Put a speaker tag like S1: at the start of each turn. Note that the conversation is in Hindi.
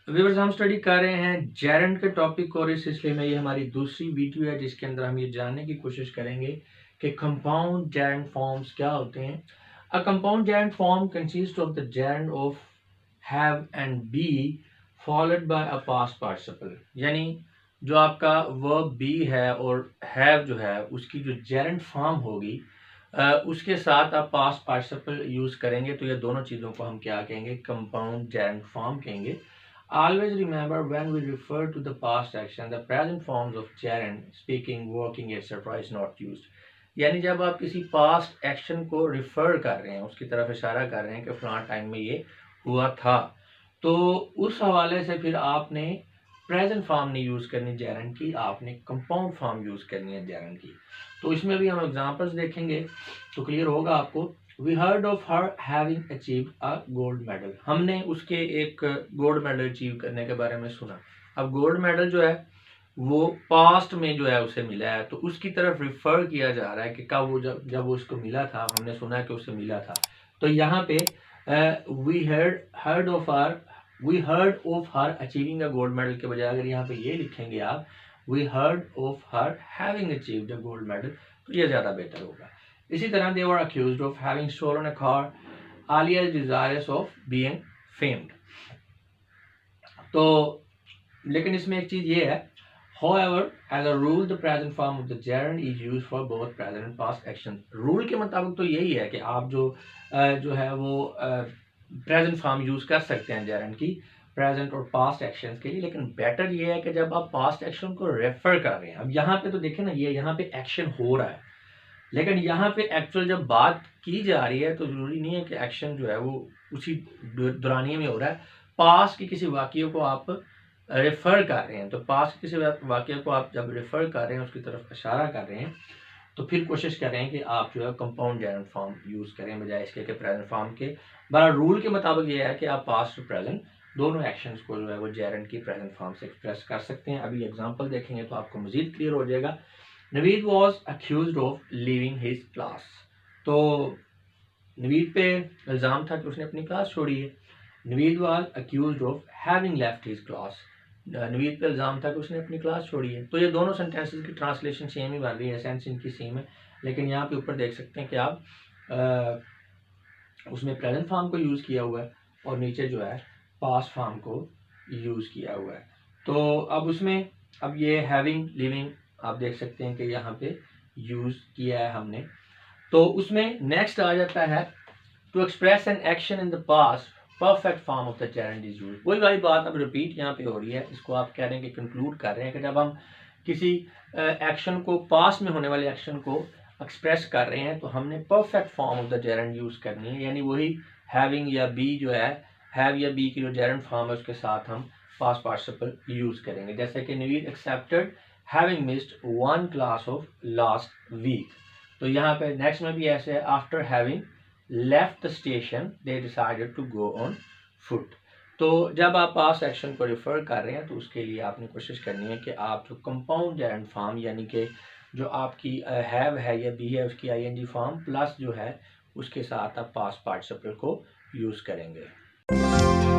S1: व्यूअर्स, हम स्टडी कर रहे हैं जेरेंड के टॉपिक और इस सिलसिले में ये हमारी दूसरी वीडियो है जिसके अंदर हम ये जानने की कोशिश करेंगे कि कंपाउंड जेरेंड फॉर्म्स क्या होते हैं। A compound gerund form consist of the gerund of have and be followed by a past participle, यानी जो आपका वर्ब बी है और हैव जो है उसकी जो जेरेंड फॉर्म होगी उसके साथ आप पास्ट पार्टिसिपल यूज करेंगे तो ये दोनों चीज़ों को हम क्या कहेंगे, कंपाउंड जेरेंड फॉर्म कहेंगे। Always remember when we refer to the past action, the present forms of gerund, speaking, working, etc. is not used. यानी जब आप किसी पास्ट एक्शन को रिफर कर रहे हैं, उसकी तरफ इशारा कर रहे हैं कि फलां टाइम में ये हुआ था, तो उस हवाले से फिर आपने प्रेजेंट फॉर्म नहीं यूज़ करनी जेरेंड की, आपने कंपाउंड फॉर्म यूज़ करनी है जेरेंड की। तो इसमें भी हम एग्जांपल्स देखेंगे तो क्लियर होगा आपको। We heard of her having achieved a gold medal. हमने उसके एक गोल्ड मेडल अचीव करने के बारे में सुना। अब गोल्ड मेडल जो है वो पास्ट में जो है उसे मिला है, तो उसकी तरफ रिफर किया जा रहा है कि कब वो जब वो उसको मिला था, हमने सुना कि उसे मिला था। तो यहाँ पे we heard of her achieving a gold medal के बजाय अगर यहाँ पे ये लिखेंगे आप we heard of her having achieved a gold medal, तो ये ज़्यादा बेहतर होगा। इसी तरह they were accused of having stolen a car, alias desirous of being famed. तो लेकिन इसमें एक चीज ये है, however as a rule the present form of the gerund is used for both present and past action. Rule के मुताबिक तो यही है कि आप जो है वो प्रेजेंट फॉर्म यूज कर सकते हैं जेरेंड की प्रेजेंट और पास्ट एक्शन के लिए, लेकिन बेटर ये है कि जब आप पास्ट एक्शन को रेफर कर रहे हैं, अब यहाँ पे तो देखें ना, ये यहाँ पे एक्शन हो रहा है लेकिन यहाँ पे एक्चुअल जब बात की जा रही है तो ज़रूरी नहीं है कि एक्शन जो है वो उसी दौरानिए में हो रहा है। पास के किसी वाक़ये को आप रेफ़र कर रहे हैं, तो पास के किसी वाक़ये को आप जब रेफ़र कर रहे हैं, उसकी तरफ इशारा कर रहे हैं, तो फिर कोशिश कर रहे हैं कि आप जो है कंपाउंड जेरेंड फॉर्म यूज़ करें बजाय इसके कि प्रेजेंट फॉर्म के। बहरहाल रूल के मुताबिक ये है कि आप पास्ट और प्रेजेंट दोनों एक्शंस को जो है वो जेरेंड की प्रेजेंट फॉर्म से एक्सप्रेस कर सकते हैं। अभी एग्जांपल देखेंगे तो आपको मज़ीद क्लियर हो जाएगा। Naveed was accuse of leaving his class. तो नवीद पे इल्ज़ाम था कि उसने अपनी क्लास छोड़ी है। Naveed was accuse of having left his class. Naveed पे इल्ज़ाम था कि उसने अपनी क्लास छोड़ी है। तो ये दोनों सेंटेंसेस की ट्रांसलेशन सेम ही बन रही है, सेंस इनकी सेम है, लेकिन यहाँ पे ऊपर देख सकते हैं कि आप उसमें प्रेजेंट फॉर्म को यूज़ किया हुआ है और नीचे जो है पास्ट फॉर्म को यूज़ किया हुआ है। तो अब उसमें अब ये हैविंग लिविंग आप देख सकते हैं कि यहाँ पे यूज़ किया है हमने। तो उसमें नेक्स्ट आ जाता है to express an action in the past perfect form of the gerund is use. वही वाली बात अब रिपीट यहाँ पे हो रही है, इसको आप कह रहे हैं कि कंक्लूड कर रहे हैं कि जब हम किसी एक्शन को, पास्ट में होने वाले एक्शन को एक्सप्रेस कर रहे हैं तो हमने perfect form of the gerund use करनी है, यानी वही हैविंग या बी जो है, हैव या बी की जो जेरेंड फॉर्म है उसके साथ हम पास्ट पार्टिसिपल यूज करेंगे। जैसे कि Naveed accepted having missed one class of last week. तो यहाँ पे नेक्स्ट में भी ऐसे है, after having left the station they decided to go on foot. तो जब आप पास्ट एक्शन को रिफर कर रहे हैं तो उसके लिए आपने कोशिश करनी है कि आप जो कंपाउंड जेरेंड फॉर्म यानी कि जो आपकी हैव है या बी है उसकी आईएनजी फॉर्म प्लस जो है उसके साथ आप पास्ट पार्टिसिपल को यूज़ करेंगे।